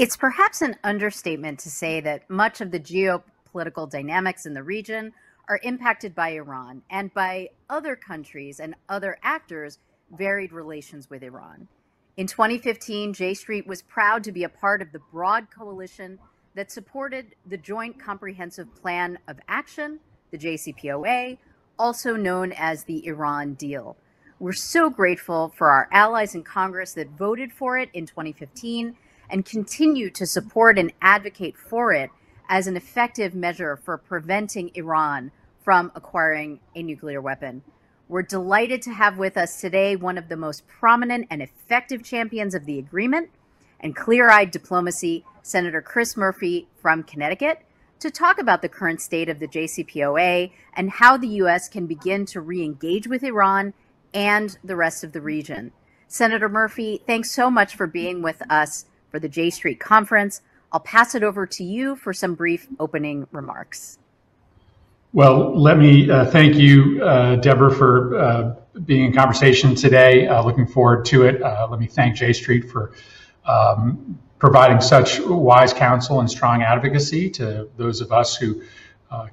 It's perhaps an understatement to say that much of the geopolitical dynamics in the region are impacted by Iran and by other countries and other actors' varied relations with Iran. In 2015, J Street was proud to be a part of the broad coalition that supported the Joint Comprehensive Plan of Action, the JCPOA, also known as the Iran deal. We're so grateful for our allies in Congress that voted for it in 2015 and continue to support and advocate for it as an effective measure for preventing Iran from acquiring a nuclear weapon. We're delighted to have with us today one of the most prominent and effective champions of the agreement and clear-eyed diplomacy, Senator Chris Murphy from Connecticut, to talk about the current state of the JCPOA and how the U.S. can begin to re-engage with Iran and the rest of the region. Senator Murphy, thanks so much for being with us for the J Street conference. I'll pass it over to you for some brief opening remarks. Well, let me thank you, Deborah, for being in conversation today. Looking forward to it. Let me thank J Street for providing such wise counsel and strong advocacy to those of us who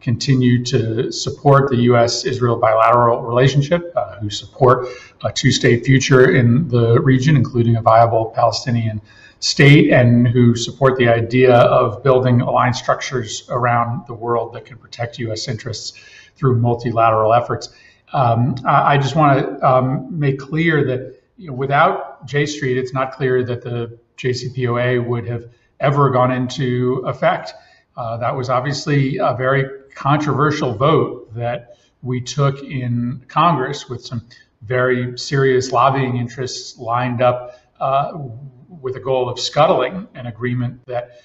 continue to support the U.S.-Israel bilateral relationship, who support a two-state future in the region, including a viable Palestinian state, and who support the idea of building alliance structures around the world that can protect U.S. interests through multilateral efforts. I just want to make clear that without J Street, it's not clear that the JCPOA would have ever gone into effect. That was obviously a very controversial vote that we took in Congress with some very serious lobbying interests lined up with a goal of scuttling an agreement that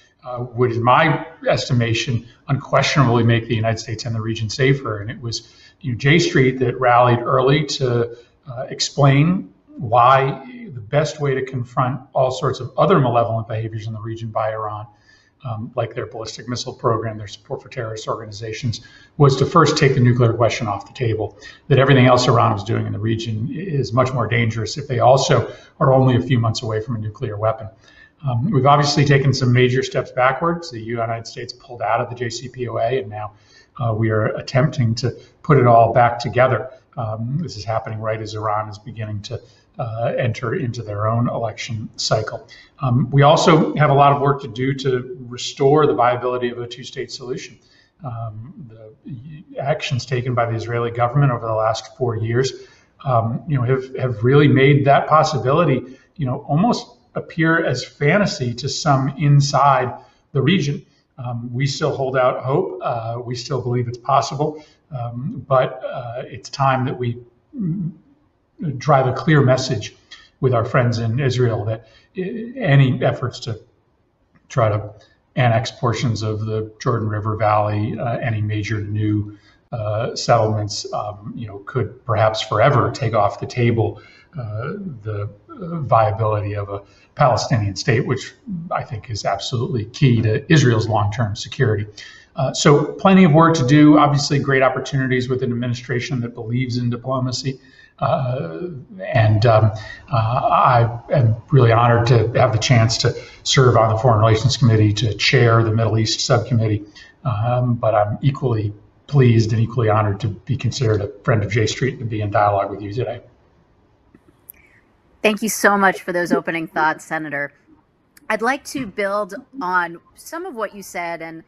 would, in my estimation, unquestionably make the United States and the region safer. And it was J Street that rallied early to explain why the best way to confront all sorts of other malevolent behaviors in the region by Iran, like their ballistic missile program, their support for terrorist organizations, was to first take the nuclear question off the table, that everything else Iran was doing in the region is much more dangerous if they also are only a few months away from a nuclear weapon. We've obviously taken some major steps backwards. The United States pulled out of the JCPOA, and now we are attempting to put it all back together. This is happening right as Iran is beginning to enter into their own election cycle. We also have a lot of work to do to restore the viability of a two-state solution. The actions taken by the Israeli government over the last 4 years, have really made that possibility, almost appear as fantasy to some inside the region. We still hold out hope. We still believe it's possible, but it's time that we drive a clear message with our friends in Israel that any efforts to try to annex portions of the Jordan River Valley, any major new settlements, could perhaps forever take off the table the viability of a Palestinian state, which I think is absolutely key to Israel's long-term security. So plenty of work to do, obviously great opportunities with an administration that believes in diplomacy. I am really honored to have the chance to serve on the Foreign Relations Committee, to chair the Middle East Subcommittee. But I'm equally pleased and equally honored to be considered a friend of J Street and be in dialogue with you today. Thank you so much for those opening thoughts, Senator. I'd like to build on some of what you said, and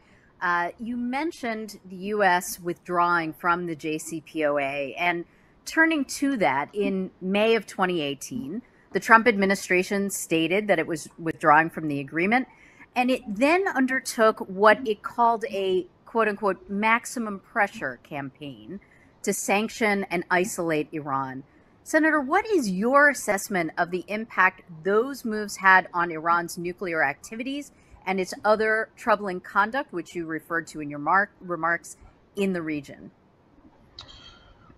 you mentioned the U.S. withdrawing from the JCPOA, and turning to that, in May of 2018, the Trump administration stated that it was withdrawing from the agreement, and it then undertook what it called a quote-unquote maximum pressure campaign to sanction and isolate Iran. Senator, what is your assessment of the impact those moves had on Iran's nuclear activities and its other troubling conduct, which you referred to in your remarks, in the region?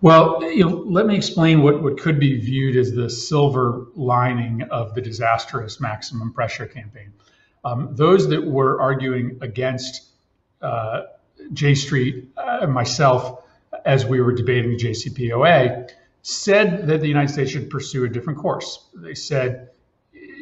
Well, let me explain what could be viewed as the silver lining of the disastrous maximum pressure campaign. Those that were arguing against J Street and myself as we were debating the JCPOA said that the United States should pursue a different course. They said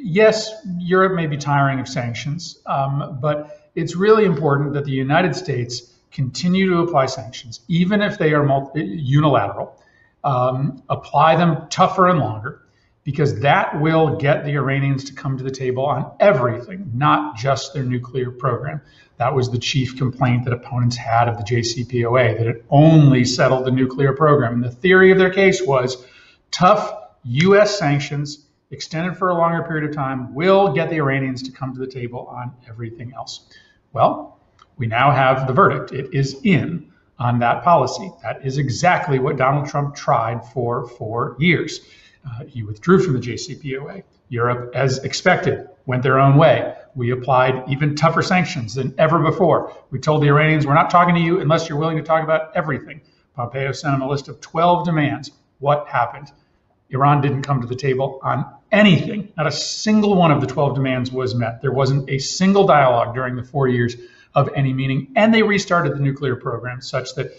yes, Europe may be tiring of sanctions, but it's really important that the United States continue to apply sanctions, even if they are unilateral, apply them tougher and longer, because that will get the Iranians to come to the table on everything, not just their nuclear program. That was the chief complaint that opponents had of the JCPOA, that it only settled the nuclear program. And the theory of their case was tough U.S. sanctions extended for a longer period of time will get the Iranians to come to the table on everything else. Well, we now have the verdict. It is in on that policy. That is exactly what Donald Trump tried for 4 years. He withdrew from the JCPOA. Europe, as expected, went their own way. We applied even tougher sanctions than ever before. We told the Iranians, we're not talking to you unless you're willing to talk about everything. Pompeo sent them a list of 12 demands. What happened? Iran didn't come to the table on anything. Not a single one of the 12 demands was met. There wasn't a single dialogue during the 4 years of any meaning. And they restarted the nuclear program such that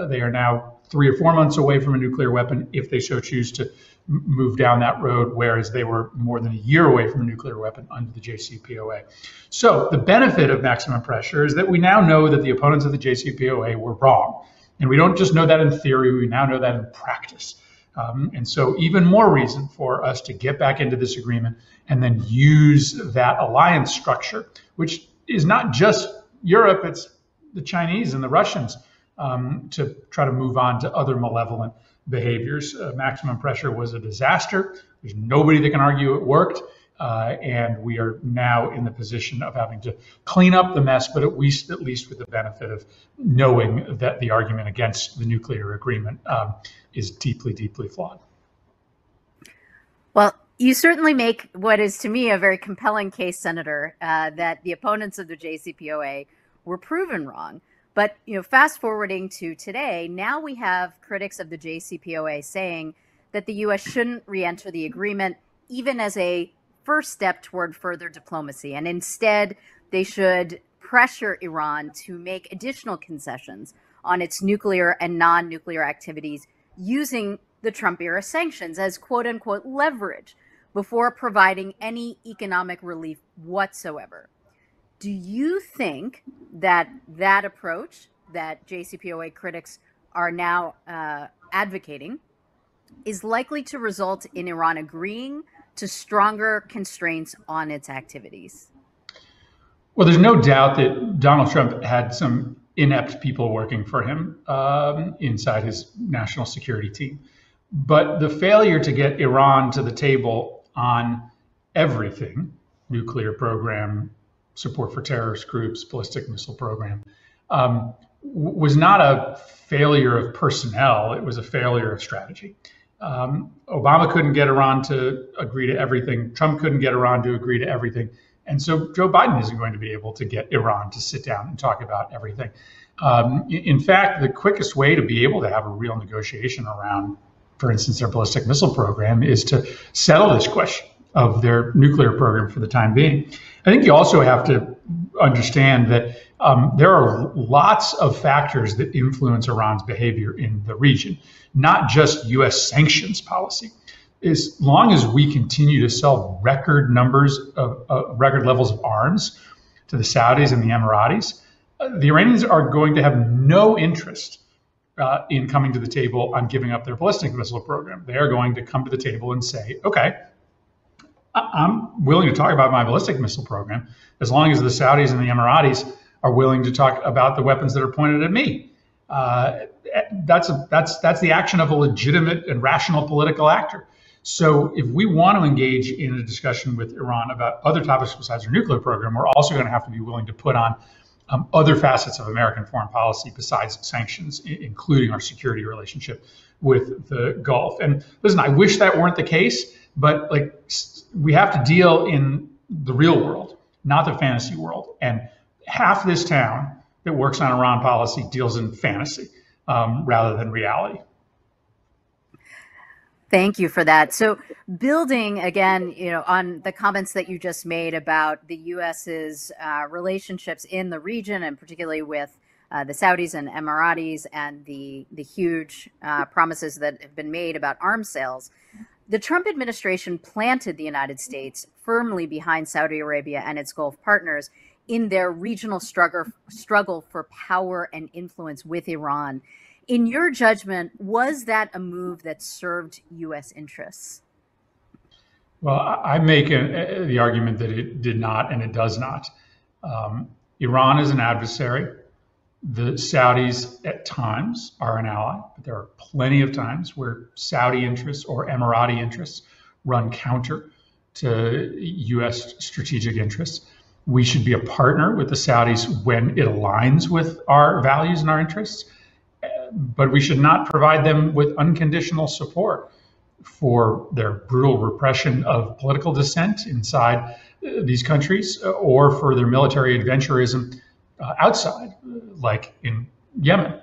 they are now 3 or 4 months away from a nuclear weapon if they so choose to move down that road, whereas they were more than a year away from a nuclear weapon under the JCPOA. So the benefit of maximum pressure is that we now know that the opponents of the JCPOA were wrong. And we don't just know that in theory, we now know that in practice. And so even more reason for us to get back into this agreement and then use that alliance structure, which is not just Europe, it's the Chinese and the Russians, to try to move on to other malevolent behaviors. Maximum pressure was a disaster. There's nobody that can argue it worked. And we are now in the position of having to clean up the mess, but at least with the benefit of knowing that the argument against the nuclear agreement is deeply, deeply flawed. Well, you certainly make what is to me a very compelling case, Senator, that the opponents of the JCPOA were proven wrong. But fast forwarding to today, now we have critics of the JCPOA saying that the U.S. shouldn't re-enter the agreement, even as a first step toward further diplomacy. And instead, they should pressure Iran to make additional concessions on its nuclear and non-nuclear activities using the Trump-era sanctions as quote-unquote leverage before providing any economic relief whatsoever. Do you think that that approach that JCPOA critics are now advocating is likely to result in Iran agreeing to stronger constraints on its activities? Well, there's no doubt that Donald Trump had some inept people working for him inside his national security team. But the failure to get Iran to the table on everything, nuclear program, support for terrorist groups, ballistic missile program, was not a failure of personnel. It was a failure of strategy. Obama couldn't get Iran to agree to everything. Trump couldn't get Iran to agree to everything. And so Joe Biden isn't going to be able to get Iran to sit down and talk about everything. In fact, the quickest way to be able to have a real negotiation around, for instance, their ballistic missile program is to settle this question of their nuclear program for the time being. I think you also have to understand that there are lots of factors that influence Iran's behavior in the region, not just U.S. sanctions policy. As long as we continue to sell record numbers of record levels of arms to the Saudis and the Emiratis, the Iranians are going to have no interest in coming to the table on giving up their ballistic missile program. They are going to come to the table and say, okay, I'm willing to talk about my ballistic missile program as long as the Saudis and the Emiratis are willing to talk about the weapons that are pointed at me. That's the action of a legitimate and rational political actor. So if we want to engage in a discussion with Iran about other topics besides our nuclear program, we're also going to have to be willing to put on other facets of American foreign policy besides sanctions, including our security relationship with the Gulf. And listen, I wish that weren't the case, but we have to deal in the real world, not the fantasy world. And half this town that works on Iran policy deals in fantasy rather than reality. Thank you for that. So building again, on the comments that you just made about the U.S.'s relationships in the region, and particularly with the Saudis and Emiratis, and the huge promises that have been made about arms sales, The Trump administration planted the United States firmly behind Saudi Arabia and its Gulf partners in their regional struggle for power and influence with Iran. In your judgment, was that a move that served U.S. interests? Well, I make the argument that it did not and it does not. Iran is an adversary. The Saudis at times are an ally, but there are plenty of times where Saudi interests or Emirati interests run counter to U.S. strategic interests. We should be a partner with the Saudis when it aligns with our values and our interests, but we should not provide them with unconditional support for their brutal repression of political dissent inside these countries or for their military adventurism outside, like in Yemen.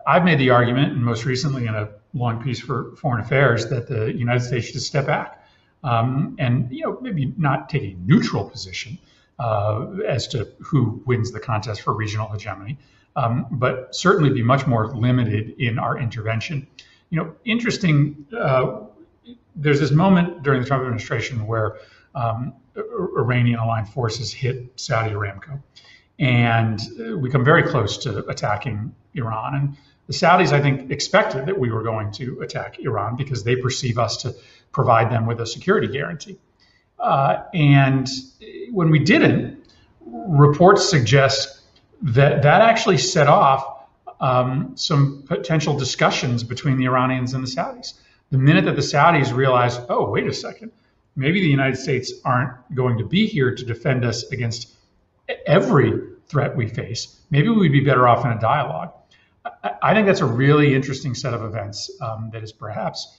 I've made the argument, and most recently in a long piece for Foreign Affairs, that the United States should step back and maybe not take a neutral position as to who wins the contest for regional hegemony, but certainly be much more limited in our intervention. Interesting. There's this moment during the Trump administration where Iranian-aligned forces hit Saudi Aramco, and we come very close to attacking Iran. And the Saudis, I think, expected that we were going to attack Iran because they perceive us to provide them with a security guarantee. And when we didn't, reports suggest that that actually set off some potential discussions between the Iranians and the Saudis. The minute that the Saudis realized, oh, wait a second, maybe the United States aren't going to be here to defend us against every threat we face, maybe we'd be better off in a dialogue. I think that's a really interesting set of events that is perhaps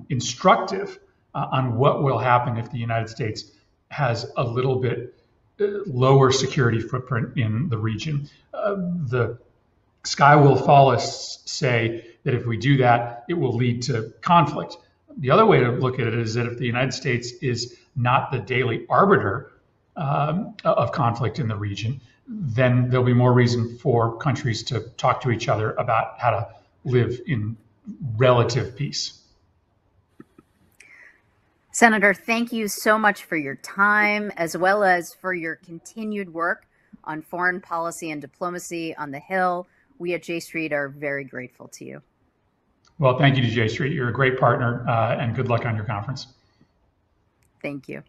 instructive on what will happen if the United States has a little bit lower security footprint in the region. The sky will fallists say that if we do that, it will lead to conflict. The other way to look at it is that if the United States is not the daily arbiter of conflict in the region, then there'll be more reason for countries to talk to each other about how to live in relative peace. Senator, thank you so much for your time, as well as for your continued work on foreign policy and diplomacy on the Hill. We at J Street are very grateful to you. Well, thank you to J Street. You're a great partner, and good luck on your conference. Thank you.